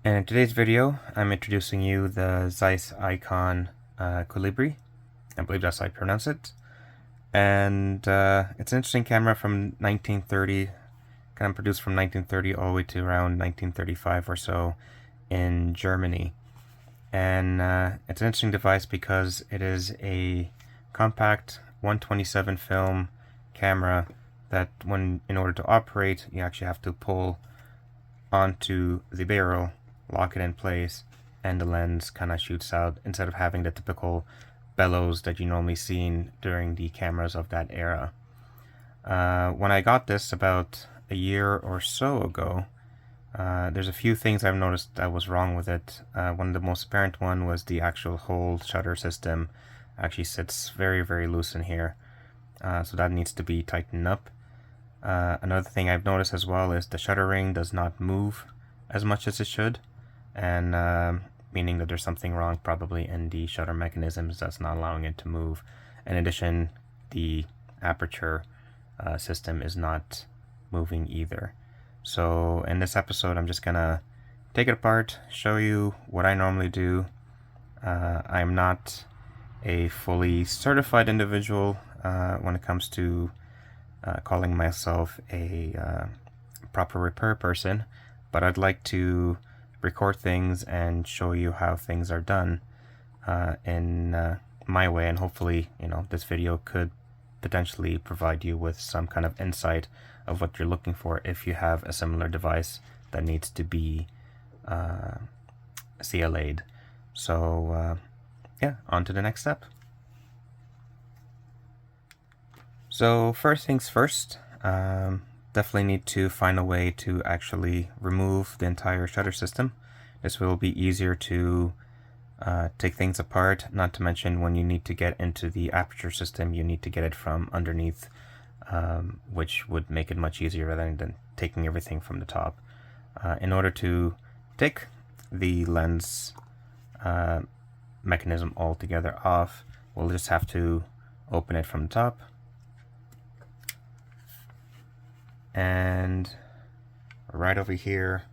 And in today's video, I'm introducing you the Zeiss Ikon Kolibri. I believe that's how I pronounce it. And it's an interesting camera from 1930, kind of produced from 1930 all the way to around 1935 or so in Germany. And it's an interesting device because it is a compact 127 film camera that in order to operate, you actually have to pull onto the barrel, lock it in place, and the lens kind of shoots out instead of having the typical bellows that you normally see during the cameras of that era. When I got this about a year or so ago, there's a few things I've noticed that was wrong with it. One of the most apparent one was the actual whole shutter system actually sits very, very loose in here. So that needs to be tightened up. Another thing I've noticed as well is the shutter ring does not move as much as it should, and meaning that there's something wrong probably in the shutter mechanisms that's not allowing it to move. In addition, the aperture system is not moving either. So in this episode, I'm just gonna take it apart, show you what I normally do. I'm not a fully certified individual when it comes to calling myself a proper repair person, but I'd like to record things and show you how things are done in my way, and hopefully, this video could potentially provide you with some kind of insight of what you're looking for if you have a similar device that needs to be CLA'd. So yeah, on to the next step. So first things first, definitely need to find a way to actually remove the entire shutter system. This will be easier to take things apart, not to mention when you need to get into the aperture system, you need to get it from underneath, which would make it much easier rather than taking everything from the top. In order to take the lens mechanism altogether off, we'll just have to open it from the top. And right over here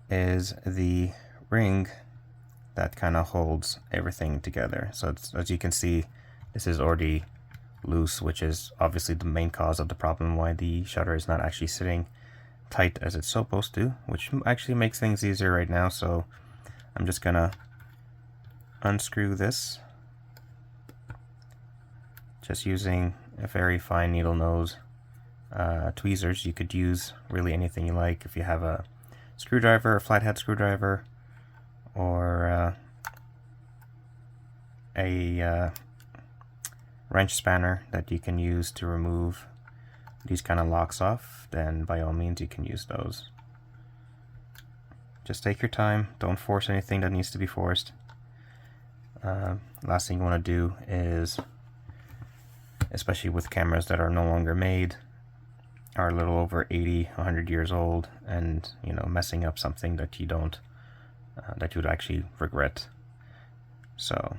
is the ring that kind of holds everything together. So as you can see, this is already loose, which is obviously the main cause of the problem why the shutter is not actually sitting tight as it's supposed to, which actually makes things easier right now. So I'm just gonna unscrew this, just using a very fine needle nose tweezers. You could use really anything you like. If you have a screwdriver, a flathead screwdriver, or a wrench spanner that you can use to remove these kind of locks off, then by all means you can use those. Just take your time, don't force anything that needs to be forced. Last thing you want to do is, especially with cameras that are no longer made, are a little over 80, 100 years old, and messing up something that you don't, that you would actually regret. So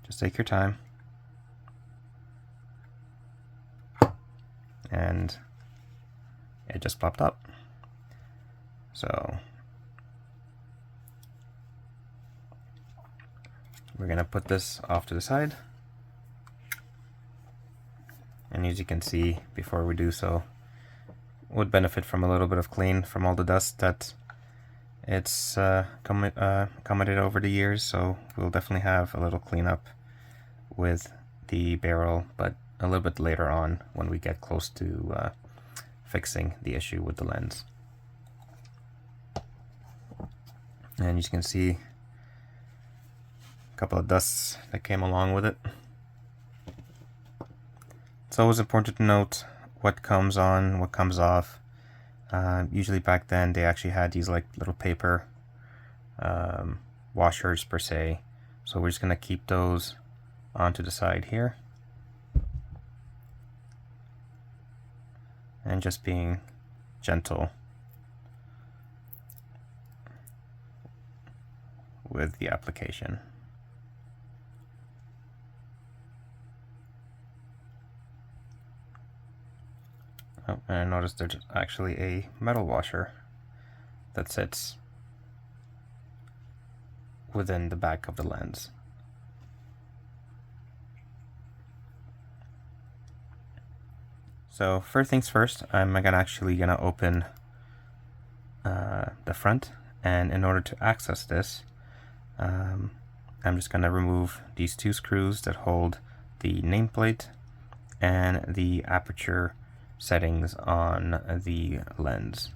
just take your time. And it just popped up. So we're gonna put this off to the side. And as you can see, before we do so, would benefit from a little bit of clean from all the dust that it's accumulated over the years. So we'll definitely have a little cleanup with the barrel, but a little bit later on when we get close to fixing the issue with the lens. And you can see a couple of dusts that came along with it. It's always important to note what comes on, what comes off. Usually back then they actually had these like little paper washers per se. So we're just going to keep those onto the side here. And just being gentle with the application. Oh, and I noticed there's actually a metal washer that sits within the back of the lens. So first things first, I'm actually gonna open the front, and in order to access this, I'm just gonna remove these two screws that hold the nameplate and the aperture settings on the lens.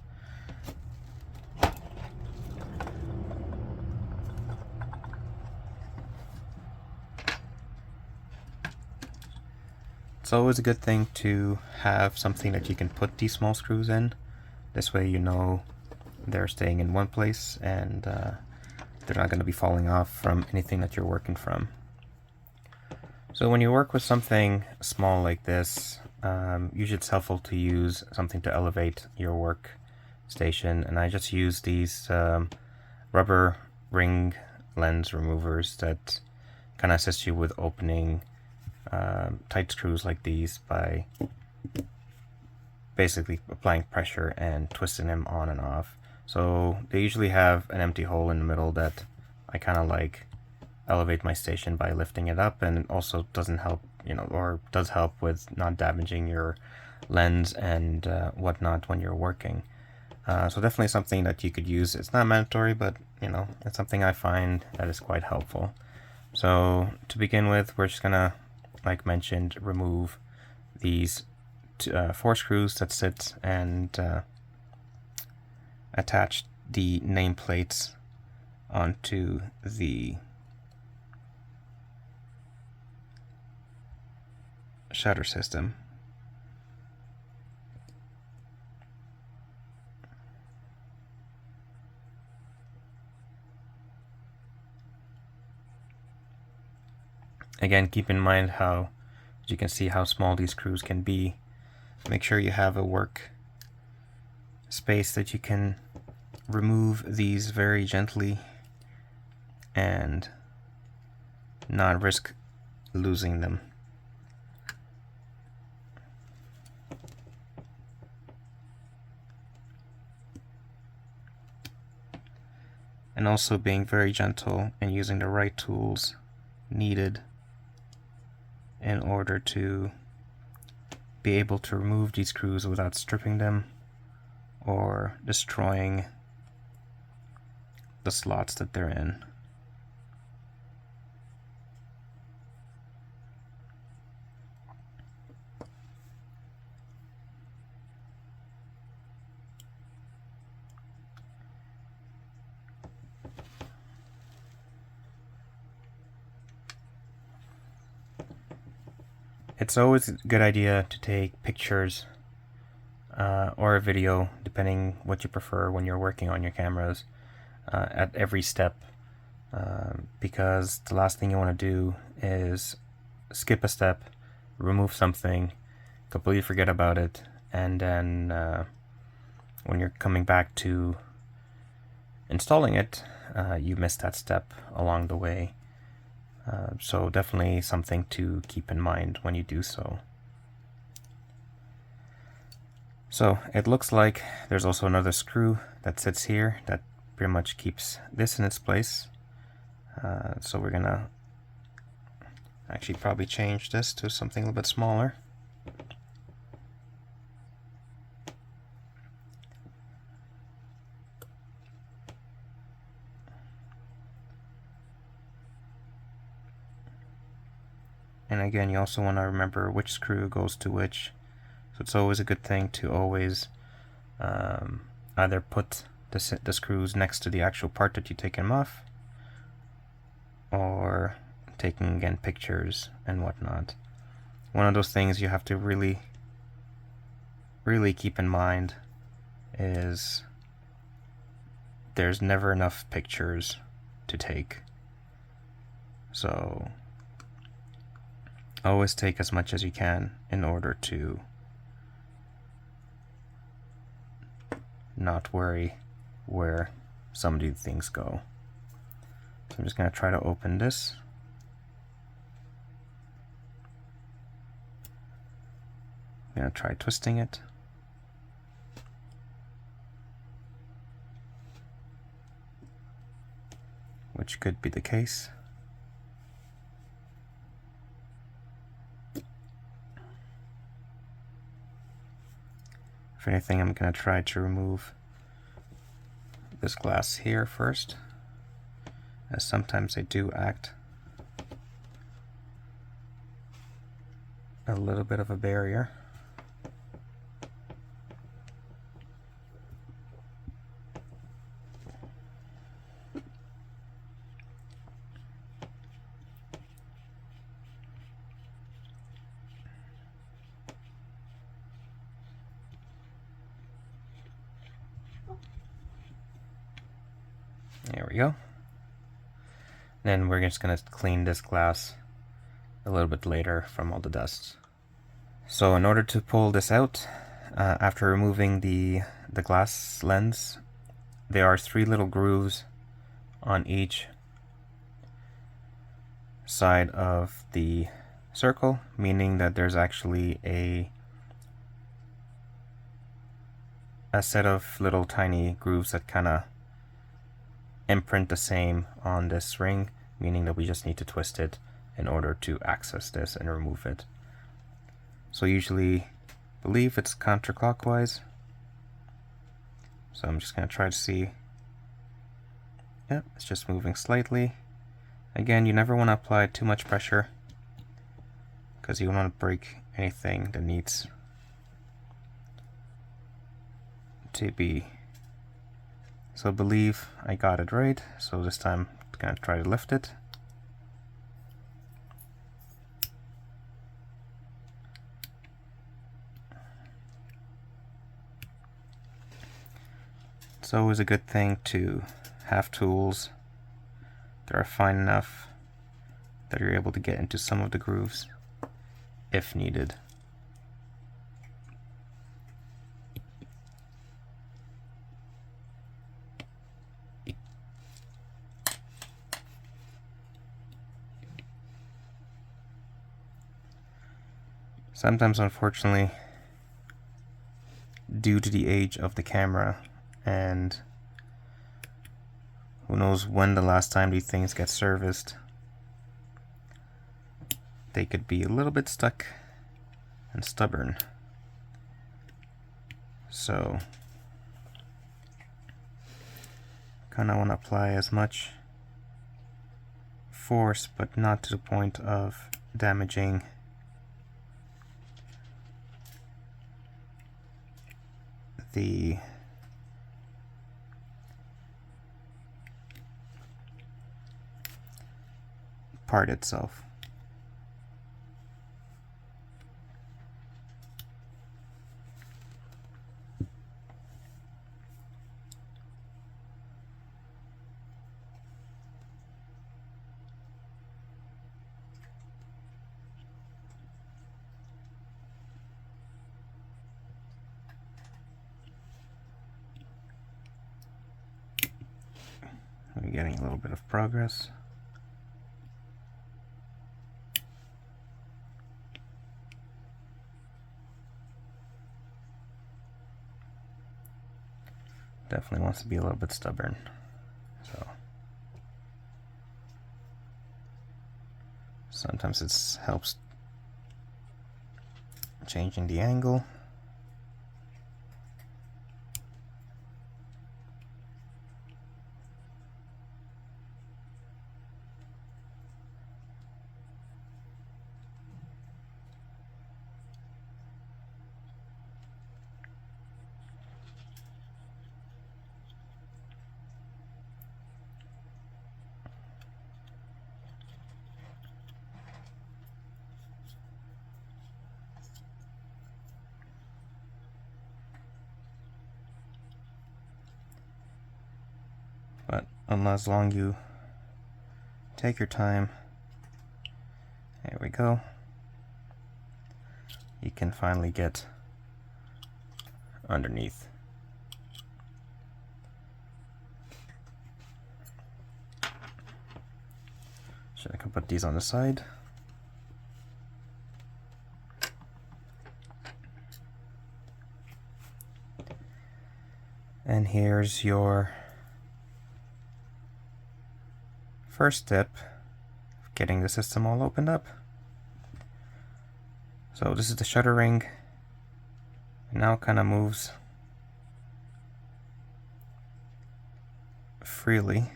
It's always a good thing to have something that you can put these small screws in. This way you know they're staying in one place and they're not going to be falling off from anything that you're working from. So when you work with something small like this, usually it's helpful to use something to elevate your workstation, and I just use these rubber ring lens removers that kind of assist you with opening tight screws like these by basically applying pressure and twisting them on and off. So they usually have an empty hole in the middle that I kind of like elevate my station by lifting it up, and it also doesn't help, or does help with not damaging your lens and whatnot when you're working. So definitely something that you could use. It's not mandatory, but it's something I find that is quite helpful. So to begin with, we're just gonna, like mentioned, remove these 4 screws that sit and attach the nameplates onto the shutter system. Again, keep in mind how, as you can see, how small these screws can be. Make sure you have a work space that you can remove these very gently and not risk losing them. And also being very gentle and using the right tools needed in order to be able to remove these screws without stripping them or destroying the slots that they're in. It's always a good idea to take pictures or a video, depending what you prefer when you're working on your cameras, at every step, because the last thing you want to do is skip a step, remove something, completely forget about it, and then when you're coming back to installing it, you miss that step along the way. So definitely something to keep in mind when you do so. So it looks like there's also another screw that sits here that pretty much keeps this in its place. So we're gonna actually probably change this to something a little bit smaller. And again, you also want to remember which screw goes to which. So it's always a good thing to always either put the screws next to the actual part that you're taking them off, or taking again pictures and whatnot. One of those things you have to really keep in mind is there's never enough pictures to take. So always take as much as you can in order to not worry where some of these things go. So I'm just going to try to open this. I'm going to try twisting it. which could be the case. If anything, I'm going to try to remove this glass here first, as sometimes they do act a little bit of a barrier. There we go. Then we're just going to clean this glass a little bit later from all the dust. So in order to pull this out, after removing the glass lens, there are 3 little grooves on each side of the circle, meaning that there's actually a set of little tiny grooves that kind of imprint the same on this ring, meaning that we just need to twist it in order to access this and remove it. So usually believe it's counterclockwise. So I'm just going to try to see. Yep, it's just moving slightly. Again, you never want to apply too much pressure because you don't want to break anything that needs to be. So believe I got it right. So this time I'm going to try to lift it. It's always a good thing to have tools that are fine enough that you're able to get into some of the grooves if needed. Sometimes, unfortunately, due to the age of the camera, and who knows when the last time these things get serviced, they could be a little bit stuck and stubborn. So kind of want to apply as much force, but not to the point of damaging the part itself. We're getting a little bit of progress. Definitely wants to be a little bit stubborn. So sometimes it helps changing the angle. But as long as you take your time, there we go, you can finally get underneath. So I can put these on the side. And here's your first step of getting the system all opened up. So this is the shutter ring. It now kind of moves freely,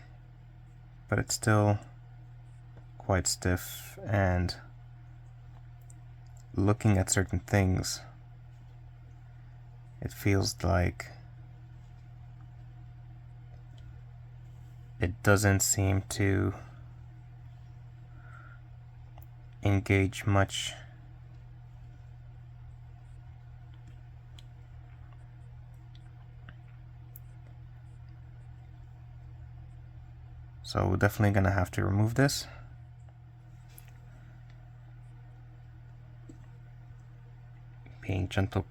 but it's still quite stiff, and looking at certain things, it feels like it doesn't seem to engage much. So we're definitely gonna have to remove this. Being gentle,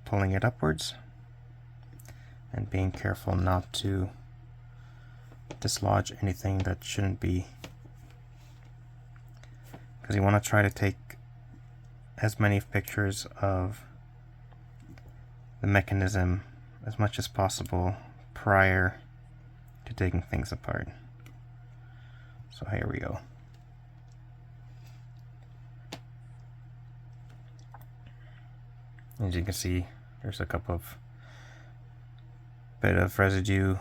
pulling it upwards, and being careful not to dislodge anything that shouldn't be, because you want to try to take as many pictures of the mechanism as much as possible prior to taking things apart. So here we go. As you can see, there's a couple of bit of residue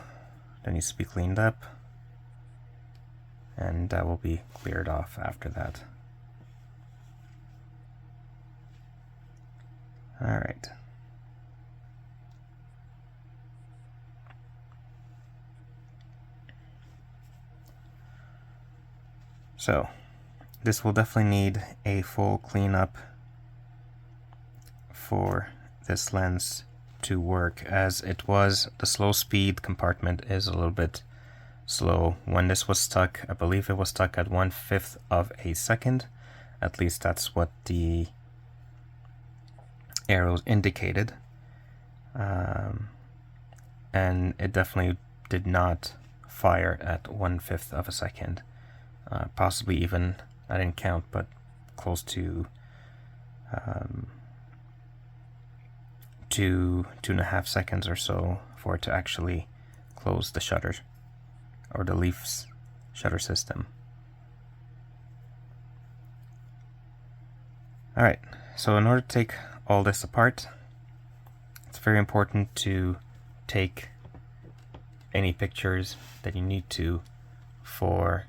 that needs to be cleaned up, and that will be cleared off after that. Alright. So, this will definitely need a full cleanup for this lens to work, as it was, the slow speed compartment is a little bit slow. When this was stuck, I believe it was stuck at 1/5 of a second. At least that's what the arrows indicated. And it definitely did not fire at 1/5 of a second. Possibly even, I didn't count, but close to 2.5 seconds or so for it to actually close the shutter, or the leaf's shutter system. Alright, so in order to take all this apart, it's very important to take any pictures that you need to for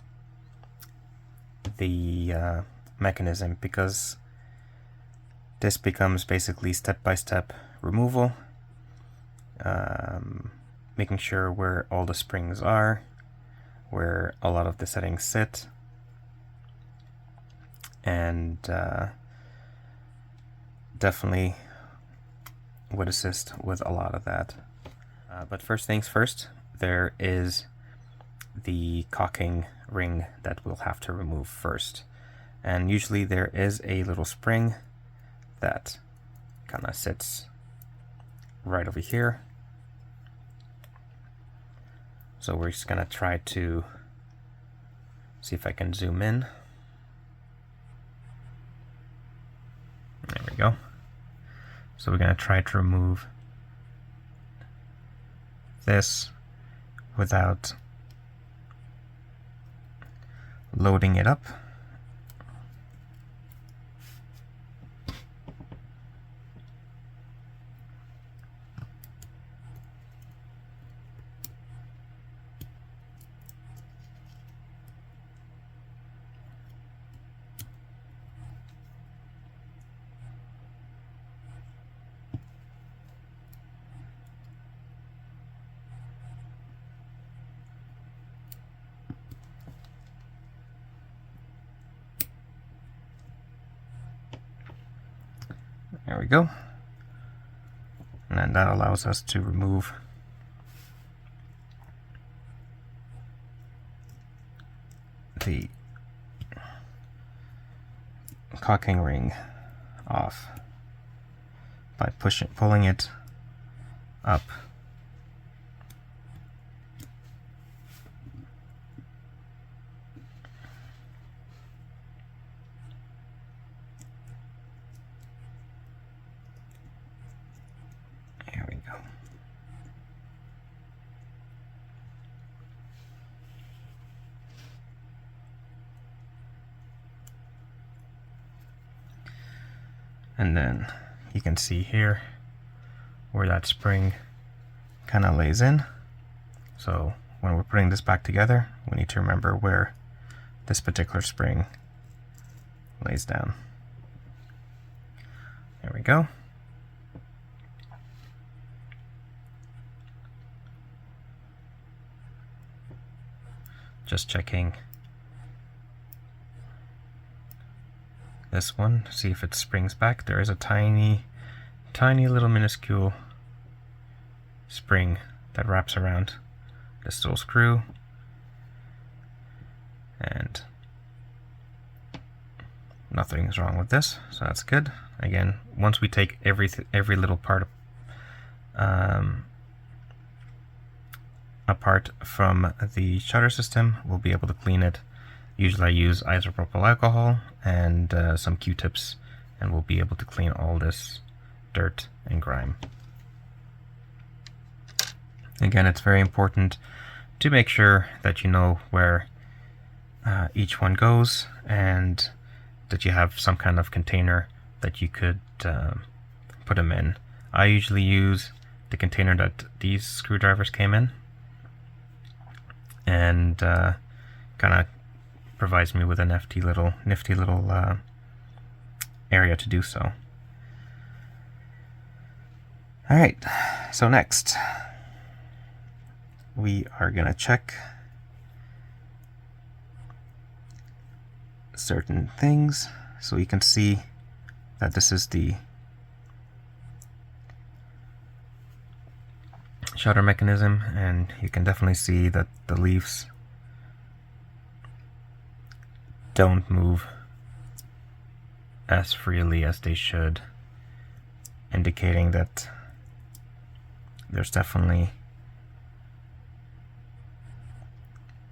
the mechanism, because this becomes basically step-by-step removal, making sure where all the springs are, where a lot of the settings sit, and definitely would assist with a lot of that. But first things first, there is the caulking ring that we'll have to remove first. And usually there is a little spring that kind of sits right over here. So we're just gonna try to see if I can zoom in. There we go. So we're gonna try to remove this without loading it up. There we go. And then that allows us to remove the caulking ring off by pulling it up. There we go. And then you can see here where that spring kind of lays in. So when we're putting this back together, we need to remember where this particular spring lays down. There we go. Just checking this one, see if it springs back. There is a tiny little minuscule spring that wraps around this little screw, and nothing's wrong with this, so that's good. Again, once we take every little part apart from the shutter system, we'll be able to clean it. Usually I use isopropyl alcohol and some Q-tips, and we'll be able to clean all this dirt and grime. Again, it's very important to make sure that you know where each one goes, and that you have some kind of container that you could put them in. I usually use the container that these screwdrivers came in, and kind of provides me with a nifty little area to do so. Alright, so next we are going to check certain things. So you can see that this is the shutter mechanism, and you can definitely see that the leaves don't move as freely as they should, indicating that there's definitely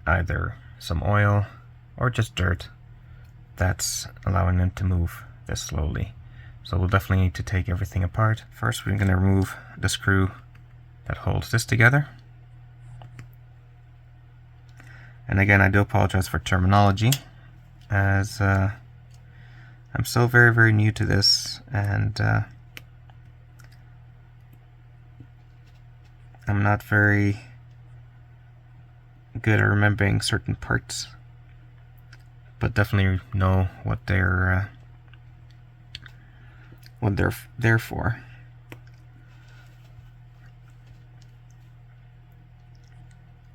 either some oil or just dirt that's allowing them to move this slowly. So we'll definitely need to take everything apart. First, we're going to remove the screw that holds this together. And again, I do apologize for terminology, as I'm still very new to this, and I'm not very good at remembering certain parts, but definitely know what they're there for.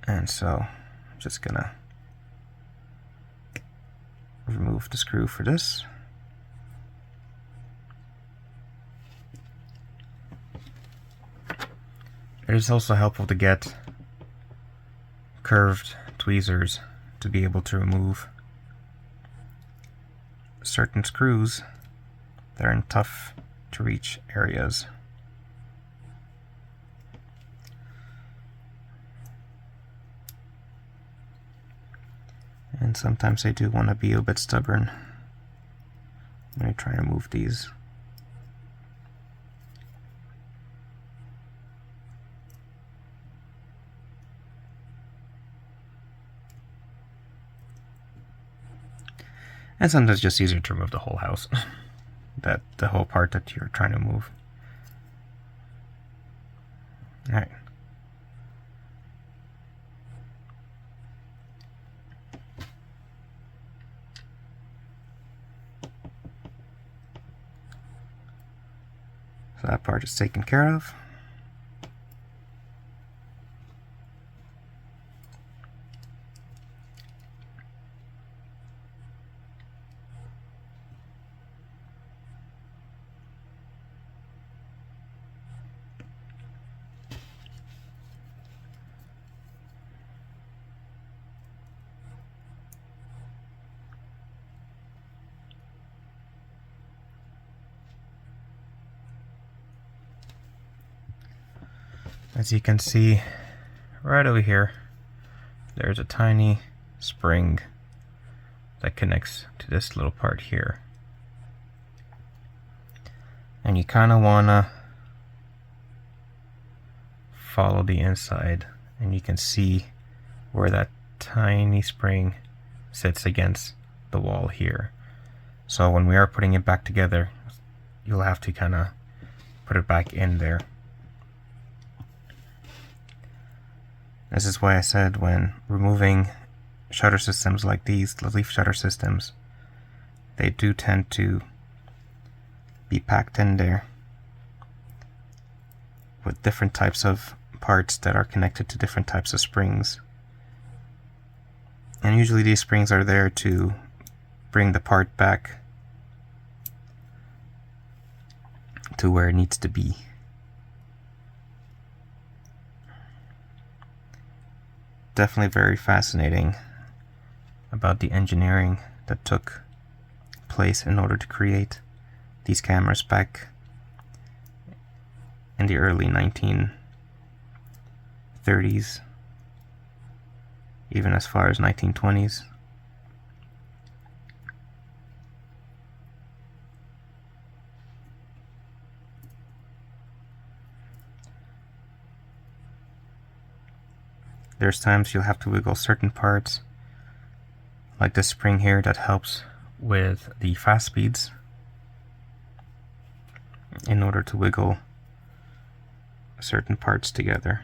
And so I'm just gonna remove the screw for this. It is also helpful to get curved tweezers to be able to remove certain screws that are in tough to reach areas. And sometimes I do want to be a bit stubborn when I try to move these. And sometimes it's just easier to remove the whole house, the whole part that you're trying to move. Alright. So that part is taken care of. As you can see right over here, there's a tiny spring that connects to this little part here. And you kind of want to follow the inside, and you can see where that tiny spring sits against the wall here. So when we are putting it back together, you'll have to kind of put it back in there. This is why I said when removing shutter systems like these, the leaf shutter systems, they do tend to be packed in there with different types of parts that are connected to different types of springs. And usually these springs are there to bring the part back to where it needs to be. Definitely very fascinating about the engineering that took place in order to create these cameras back in the early 1930s, even as far as 1920s. There's times you'll have to wiggle certain parts, like this spring here that helps with the fast speeds, in order to wiggle certain parts together.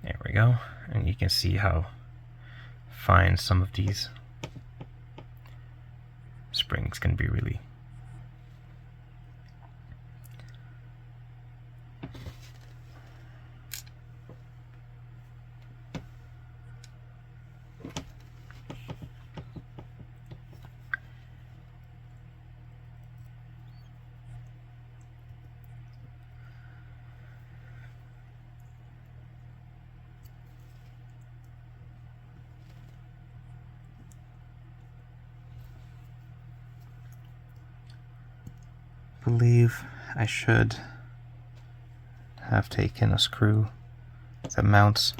There we go, and you can see how fine some of these springs can be really. I believe I should have taken a screw that mounts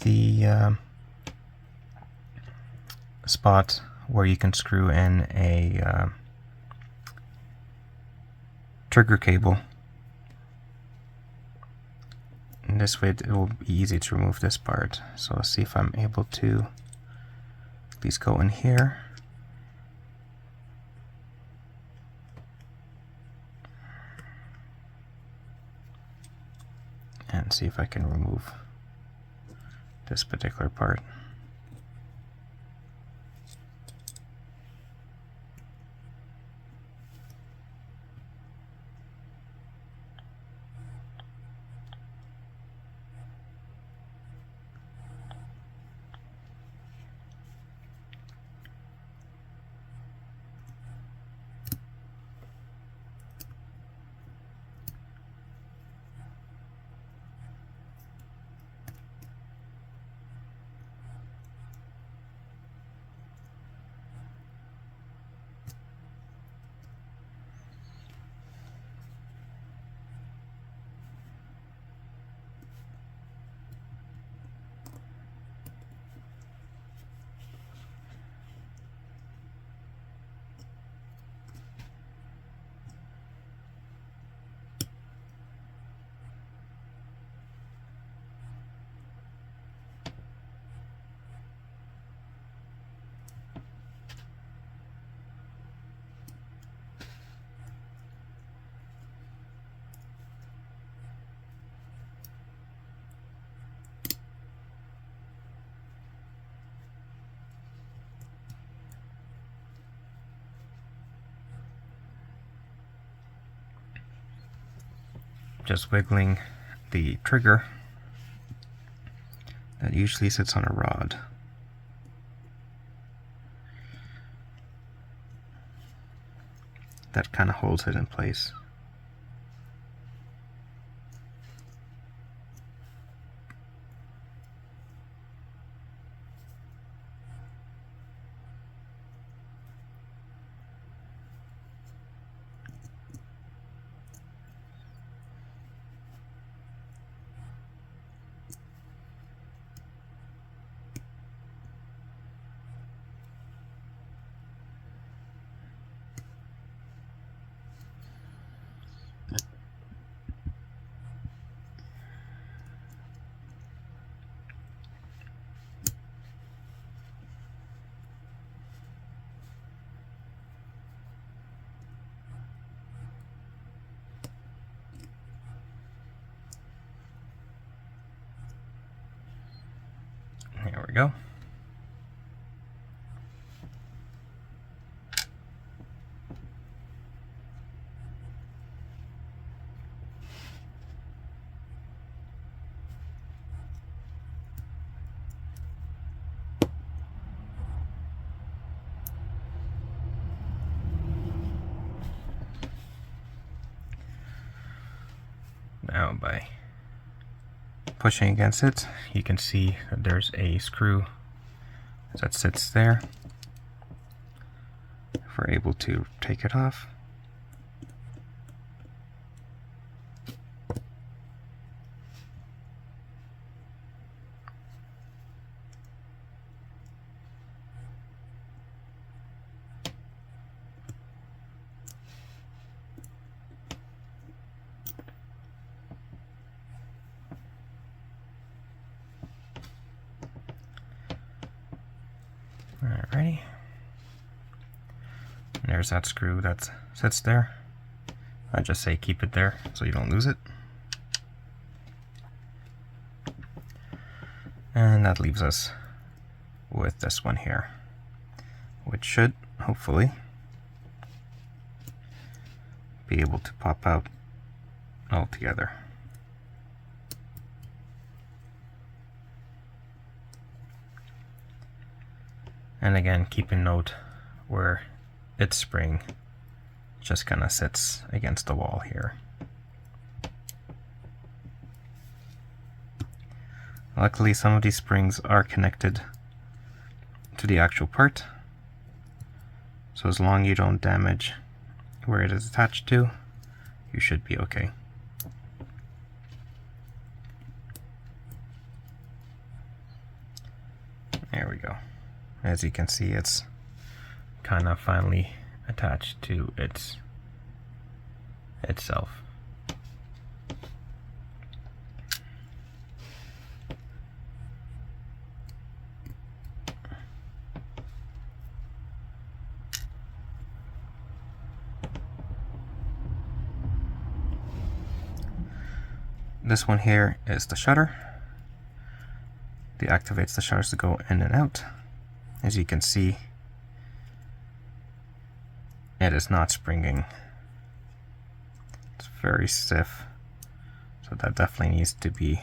the spot where you can screw in a trigger cable. And this way it will be easy to remove this part. So let's see if I'm able to at least go in here. And see if I can remove this particular part. just wiggling the trigger that usually sits on a rod. That kind of holds it in place. There we go. Now by pushing against it, you can see that there's a screw that sits there. If we're able to take it off, alrighty. And there's that screw that sits there. I just say keep it there so you don't lose it. And that leaves us with this one here, which should hopefully be able to pop out altogether. And again, keep in note where its spring just kind of sits against the wall here. Luckily, some of these springs are connected to the actual part, so as long as you don't damage where it is attached to, you should be okay. There we go. As you can see, it's kind of finally attached to itself. This one here is the shutter. It activates the shutters to go in and out. As you can see, it is not springing. It's very stiff, so that definitely needs to be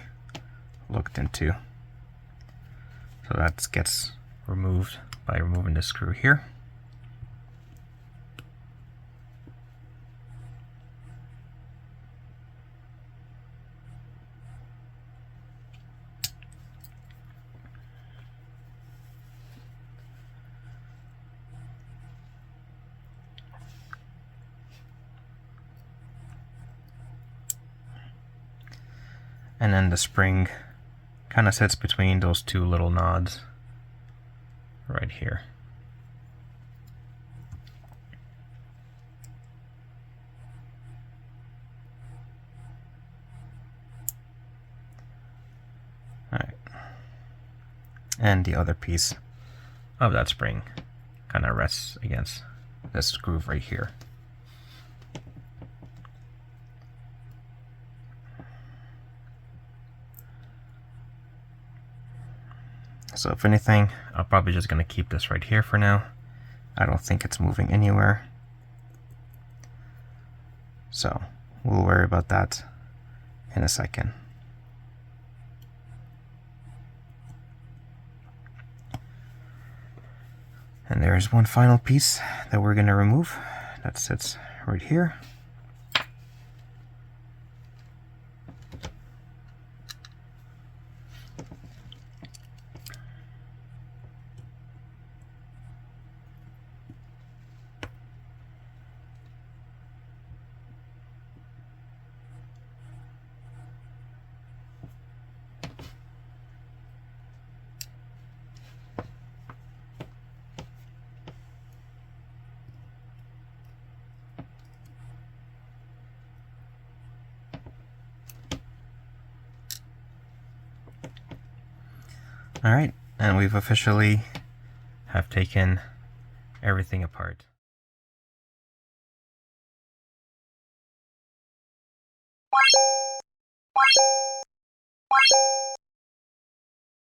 looked into. So that gets removed by removing the screw here. And then the spring kind of sits between those two little nods right here. Alright. And the other piece of that spring kind of rests against this groove right here. So if anything, I'm probably just going to keep this right here for now. I don't think it's moving anywhere. So we'll worry about that in a second. And there's one final piece that we're going to remove that sits right here. Alright, and we've officially have taken everything apart.